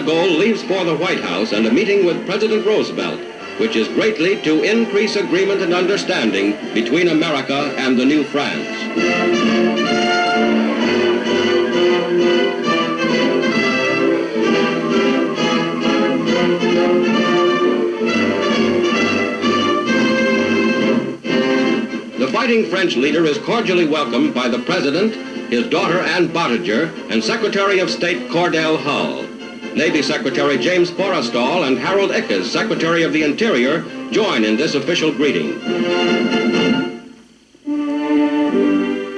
Gaulle leaves for the White House and a meeting with President Roosevelt, which is greatly to increase agreement and understanding between America and the new France. The fighting French leader is cordially welcomed by the President, his daughter Anne Bottager, and Secretary of State Cordell Hull. Navy Secretary James Forrestal and Harold Ickes, Secretary of the Interior, join in this official greeting.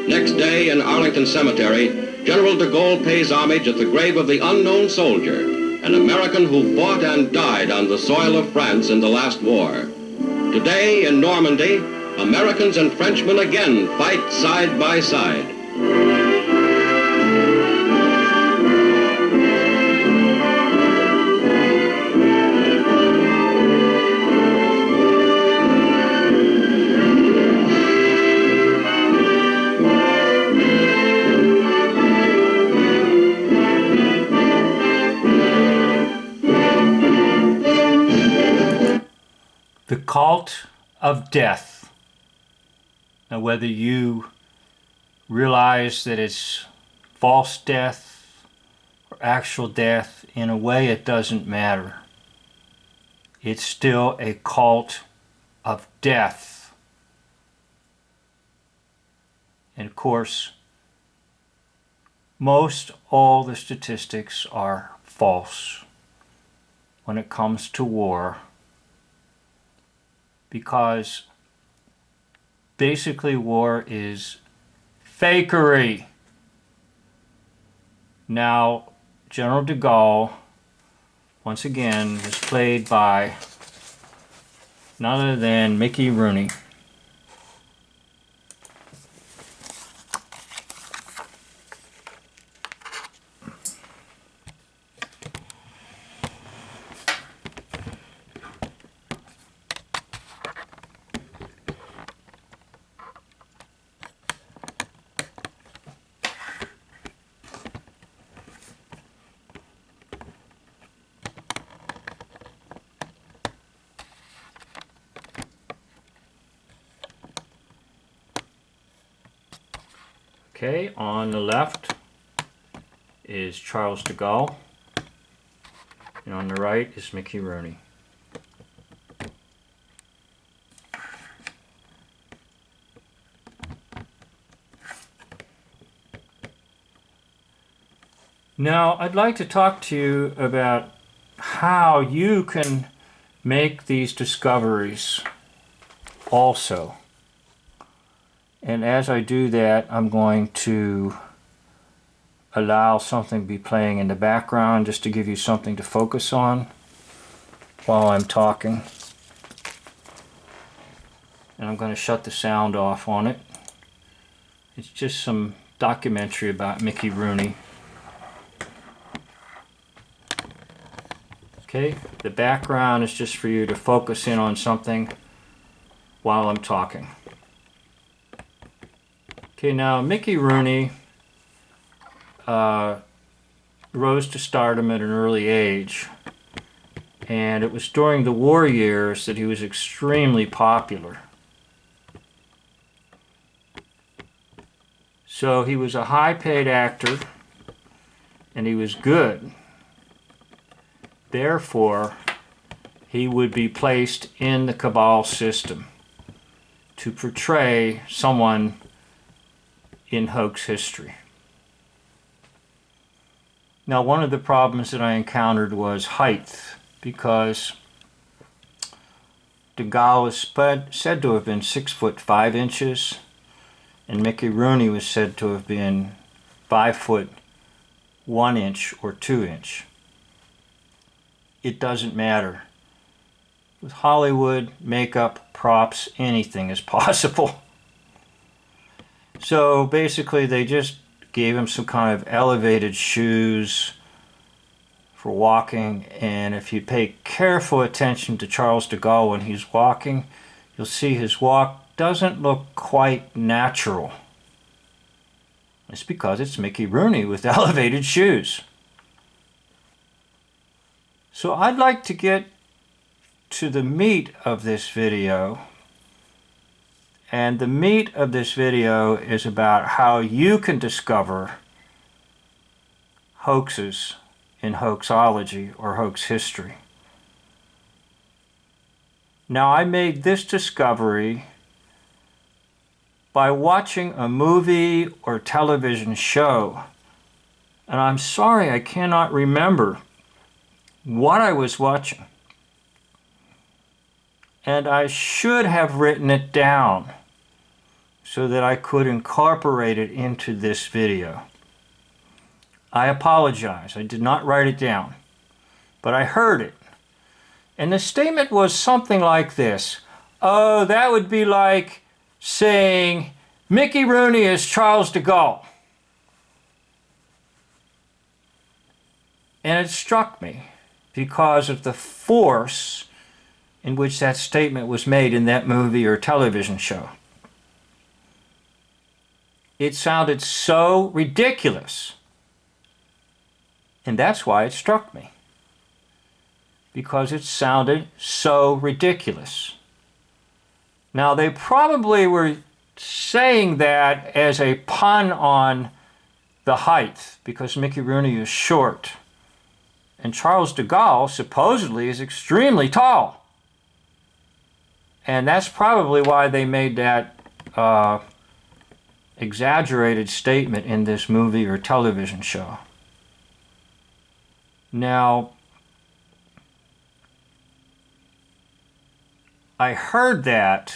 Next day in Arlington Cemetery, General de Gaulle pays homage at the grave of the unknown soldier, an American who fought and died on the soil of France in the last war. Today in Normandy, Americans and Frenchmen again fight side by side. The cult of death. Now, whether you realize that it's false death or actual death, in a way it doesn't matter. It's still a cult of death. And of course, most all the statistics are false when it comes to war, because basically war is fakery. Now, General de Gaulle, once again, is played by none other than Mickey Rooney. Okay, on the left is Charles de Gaulle, and on the right is Mickey Rooney. Now, I'd like to talk to you about how you can make these discoveries also. And as I do that, I'm going to allow something to be playing in the background just to give you something to focus on while I'm talking. And I'm going to shut the sound off on it. It's just some documentary about Mickey Rooney. Okay, the background is just for you to focus in on something while I'm talking. Okay, now Mickey Rooney rose to stardom at an early age, and it was during the war years that he was extremely popular. So he was a high-paid actor, and he was good. Therefore, he would be placed in the cabal system to portray someone in hoax history. Now, one of the problems that I encountered was height, because de Gaulle was said to have been 6'5", and Mickey Rooney was said to have been 5'1" or 2". It doesn't matter. With Hollywood, makeup, props, anything is possible. So basically they just gave him some kind of elevated shoes for walking, and if you pay careful attention to Charles de Gaulle when he's walking, you'll see his walk doesn't look quite natural. It's because it's Mickey Rooney with elevated shoes. So I'd like to get to the meat of this video. And the meat of this video is about how you can discover hoaxes in hoaxology or hoax history. Now, I made this discovery by watching a movie or television show, and I'm sorry I cannot remember what I was watching. And I should have written it down so that I could incorporate it into this video. I apologize, I did not write it down, but I heard it. And the statement was something like this: oh, that would be like saying Mickey Rooney is Charles de Gaulle. And it struck me because of the force in which that statement was made in that movie or television show. It sounded so ridiculous. And that's why it struck me. Because it sounded so ridiculous. Now, they probably were saying that as a pun on the height, because Mickey Rooney is short. And Charles de Gaulle supposedly is extremely tall. And that's probably why they made that exaggerated statement in this movie or television show. Now, I heard that,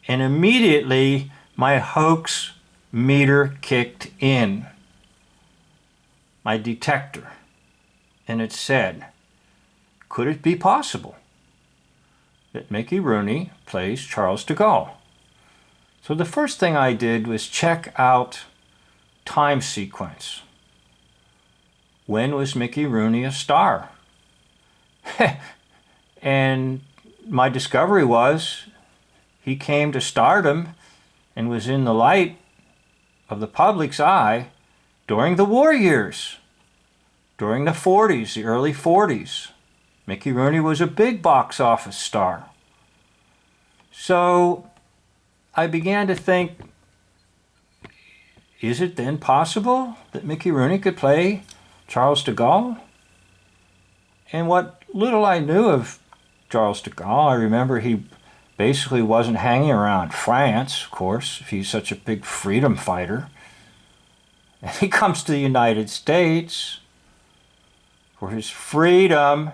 and immediately my hoax meter kicked in, my detector, and it said, could it be possible that Mickey Rooney plays Charles de Gaulle? So the first thing I did was check out time sequence. When was Mickey Rooney a star? And my discovery was he came to stardom and was in the light of the public's eye during the war years, during the 40s, the early 40s. Mickey Rooney was a big box office star. So I began to think, is it then possible that Mickey Rooney could play Charles de Gaulle? And what little I knew of Charles de Gaulle, I remember he basically wasn't hanging around France, of course, if he's such a big freedom fighter. And he comes to the United States for his freedom.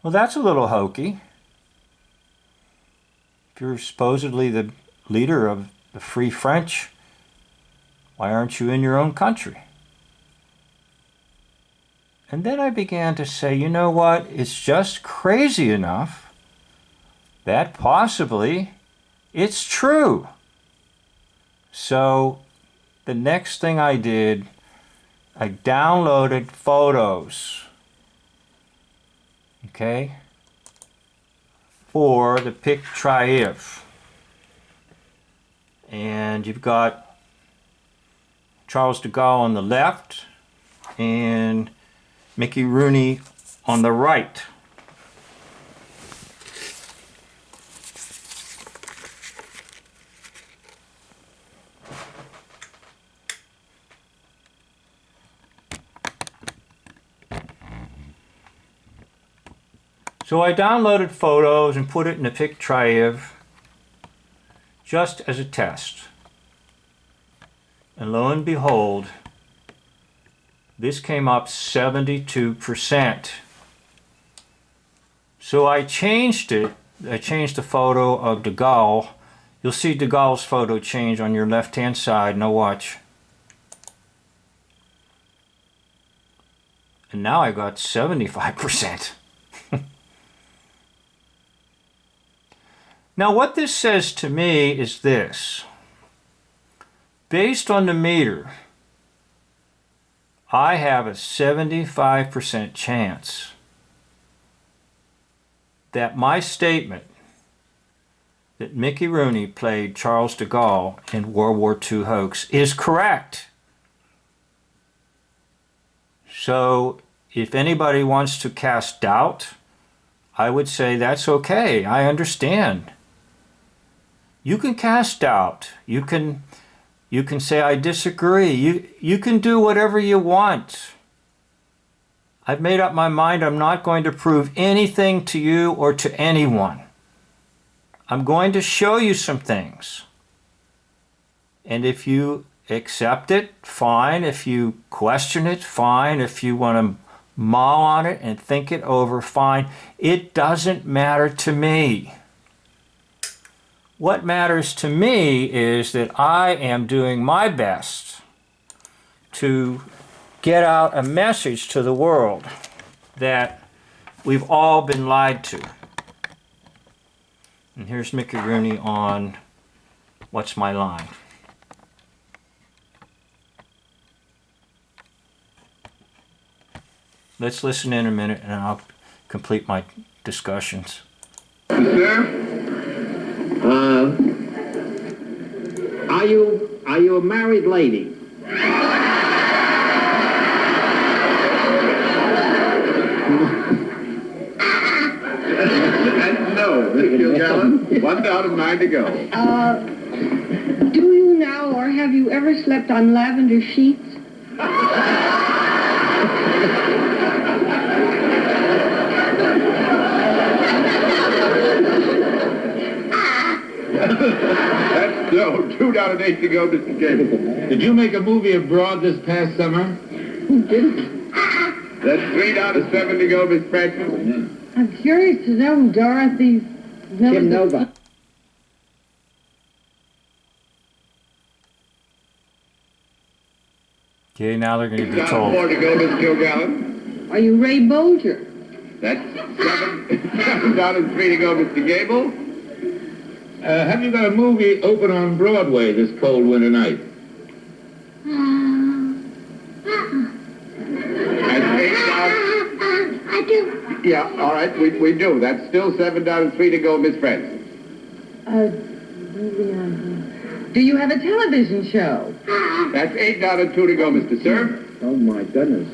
Well, that's a little hokey. If you're supposedly the leader of the Free French, why aren't you in your own country? And then I began to say, you know what, it's just crazy enough that possibly it's true. So the next thing I did, I downloaded photos, okay, for the pic Triv. And you've got Charles de Gaulle on the left and Mickey Rooney on the right. So I downloaded photos and put it in the pic Triv just as a test. And lo and behold, this came up 72%. So I changed it. I changed the photo of de Gaulle. You'll see de Gaulle's photo change on your left-hand side. Now watch. And now I got 75%. Now what this says to me is this. Based on the meter, I have a 75% chance that my statement that Mickey Rooney played Charles de Gaulle in World War II hoax is correct. So if anybody wants to cast doubt, I would say that's okay. I understand. You can cast doubt. You can say I disagree. You can do whatever you want. I've made up my mind. I'm not going to prove anything to you or to anyone. I'm going to show you some things. And if you accept it, fine. If you question it, fine. If you want to mull on it and think it over, fine. It doesn't matter to me. What matters to me is that I am doing my best to get out a message to the world that we've all been lied to. And here's Mickey Rooney on What's My Line? Let's listen in a minute and I'll complete my discussions. Sir? Are you a married lady? And no, Mr. Gualle, 1 out of 9 to go. Do you now, or have you ever slept on lavender sheets? That's no, 2 out of 8 to go, Mr. Gable. Did you make a movie abroad this past summer? That's 3 out of 7 to go, Miss Francis. I'm curious to know who Dorothy Kim Nova. Okay, now they're going to 6 be out of told. 4 to go, Miss Gualle. Are you Ray Bolger? That's 7 out of 3 to go, Mr. Gable. Have you got a movie open on Broadway this cold winter night? That's 8 out. I do. Yeah, all right, we do. That's still 7 out of 3 to go, Miss Francis. Do you have a television show? That's 8 out of 2 to go, Mr. Sir. Oh, my goodness.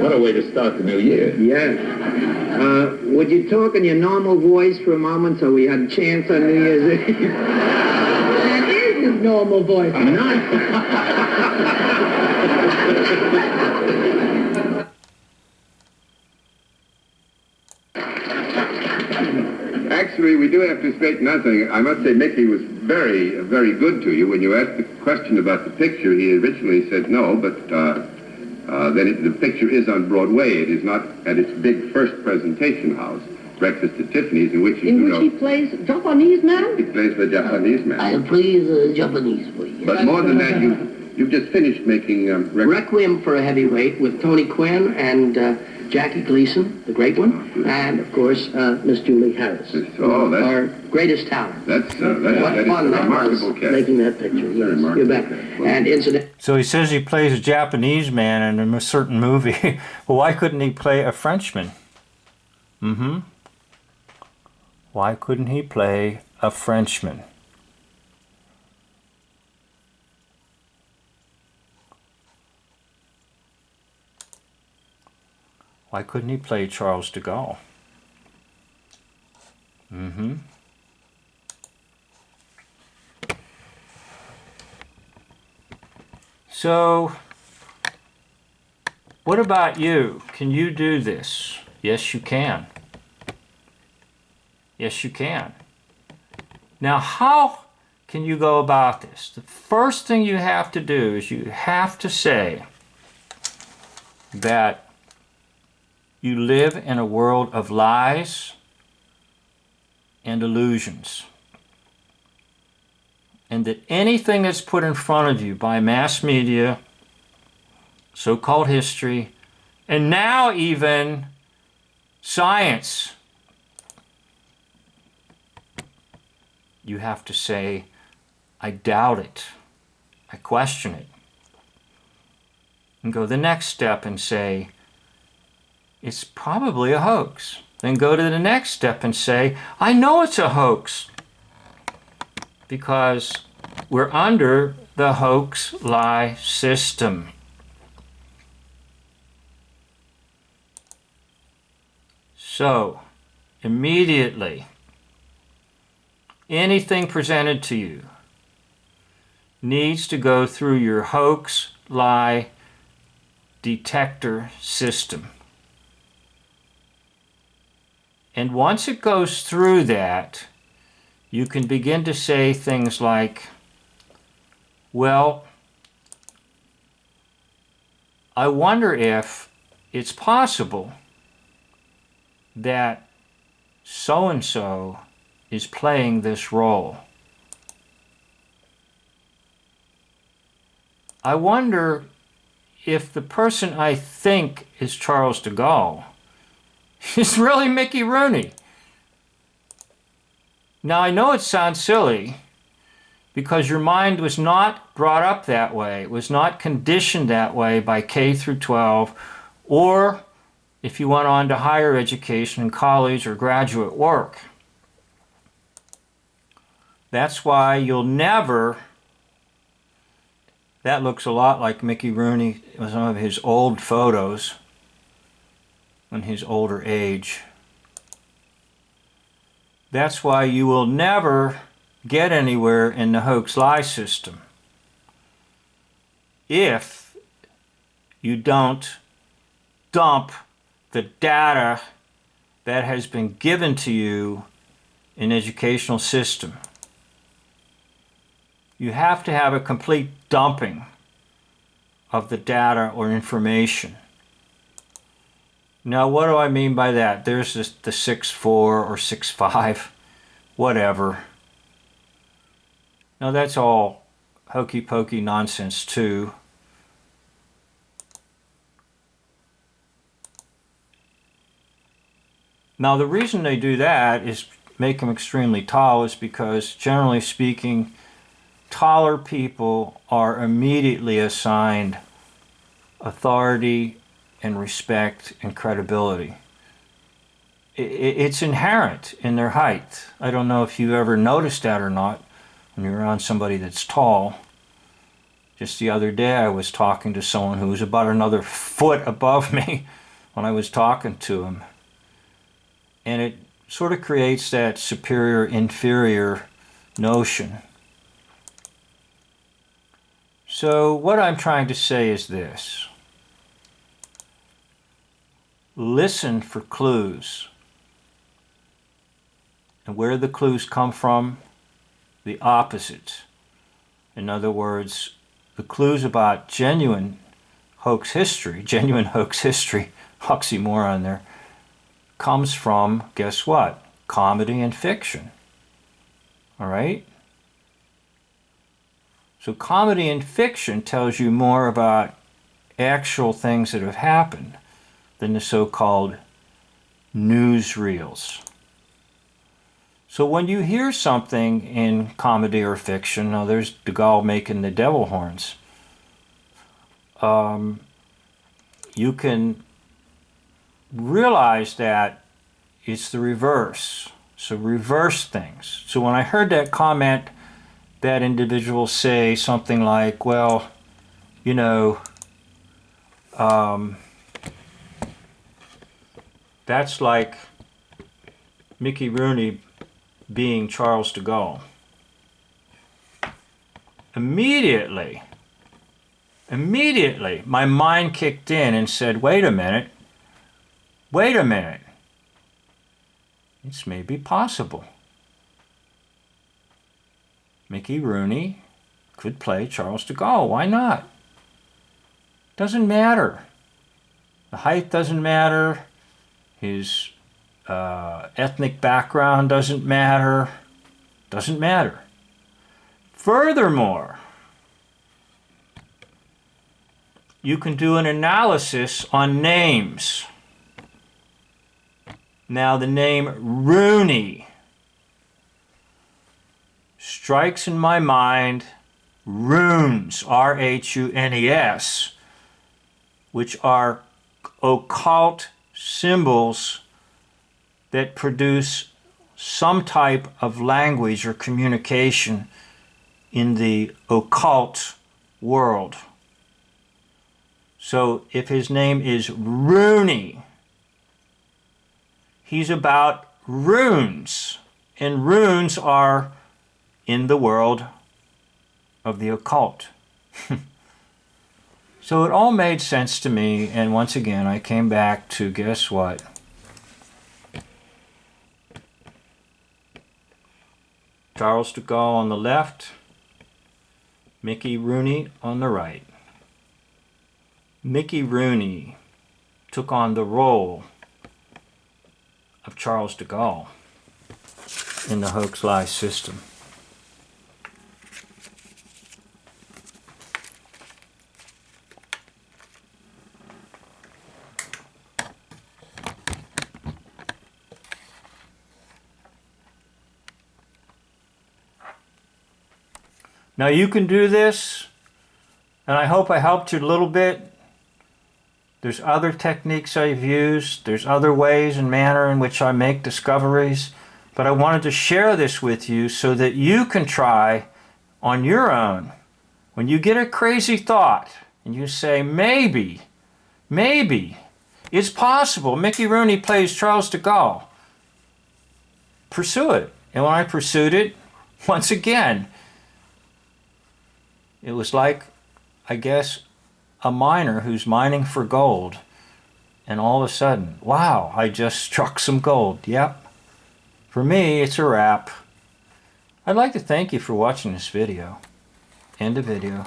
What a way to start the new year. Yes. Would you talk in your normal voice for a moment so we had a chance on New Year's Eve? That is his normal voice. Actually, we do have to straighten out something. I must say Mickey was very, very good to you. When you asked the question about the picture, he originally said no, but then the picture is on Broadway. It is not at its big first presentation house, Breakfast at Tiffany's, in which you In know which he plays Japanese man? he plays the Japanese man. I'll play the Japanese for you. But more than that, you've just finished making Requiem for a Heavyweight with Tony Quinn and Jackie Gleason, the great one, and of course Miss Julie Harris, Oh, that's our greatest talent. that's What that is a fun that was remarkable cast. making that picture. Yes, remarkable you bet. cast. Well, And incident. So he says he plays a Japanese man in a certain movie. Well, why couldn't he play a Frenchman? Why couldn't he play a Frenchman? Why couldn't he play Charles de Gaulle? So, what about you? Can you do this? Yes, you can. Yes, you can. Now, how can you go about this? The first thing you have to do is you have to say that you live in a world of lies and illusions. And that anything that's put in front of you by mass media, so-called history, and now even science, you have to say, I doubt it. I question it. And go the next step and say, it's probably a hoax. Then go to the next step and say, I know it's a hoax. Because we're under the hoax lie system. So, immediately, anything presented to you needs to go through your hoax lie detector system. And once it goes through that, you can begin to say things like, well, I wonder if it's possible that so-and-so is playing this role. I wonder if the person I think is Charles de Gaulle is really Mickey Rooney. Now, I know it sounds silly because your mind was not brought up that way. It was not conditioned that way by K through 12, or if you went on to higher education in college or graduate work. That's why you'll never... That looks a lot like Mickey Rooney, some of his old photos in his older age. That's why you will never get anywhere in the hoax lie system if you don't dump the data that has been given to you in educational system. You have to have a complete dumping of the data or information. Now, what do I mean by that? There's this, the 6'4" or 6'5", whatever. Now, that's all hokey-pokey nonsense, too. Now, the reason they do that is make them extremely tall is because, generally speaking, taller people are immediately assigned authority and respect and credibility. It's inherent in their height. I don't know if you ever noticed that or not when you're around somebody that's tall. Just the other day I was talking to someone who was about another foot above me when I was talking to him. And it sort of creates that superior-inferior notion. So what I'm trying to say is this. Listen for clues. And where do the clues come from? The opposite. In other words, the clues about genuine hoax history, oxymoron there, comes from, guess what? Comedy and fiction. All right? So comedy and fiction tells you more about actual things that have happened than the so-called newsreels. So when you hear something in comedy or fiction, now there's de Gaulle making the devil horns, you can realize that it's the reverse. So reverse things. So when I heard that comment, that individual say something like, well, you know, that's like Mickey Rooney being Charles de Gaulle. Immediately, my mind kicked in and said, wait a minute, this may be possible. Mickey Rooney could play Charles de Gaulle. Why not? Doesn't matter. The height doesn't matter. His ethnic background doesn't matter. Doesn't matter. Furthermore, you can do an analysis on names. Now, the name Rooney strikes in my mind runes, R-H-U-N-E-S, which are occult symbols that produce some type of language or communication in the occult world. So if his name is Rooney, He's about runes. And runes are in the world of the occult. So it all made sense to me, and once again I came back to, guess what? Charles de Gaulle on the left, Mickey Rooney on the right. Mickey Rooney took on the role of Charles de Gaulle in the hoax-lie system. Now you can do this, and I hope I helped you a little bit. There's other techniques I've used. There's other ways and manner in which I make discoveries. But I wanted to share this with you so that you can try on your own. When you get a crazy thought and you say, maybe, it's possible Mickey Rooney plays Charles de Gaulle, pursue it. And when I pursued it, once again, it was like, I guess, a miner who's mining for gold. And all of a sudden, wow, I just struck some gold. Yep. For me, it's a wrap. I'd like to thank you for watching this video. End of video.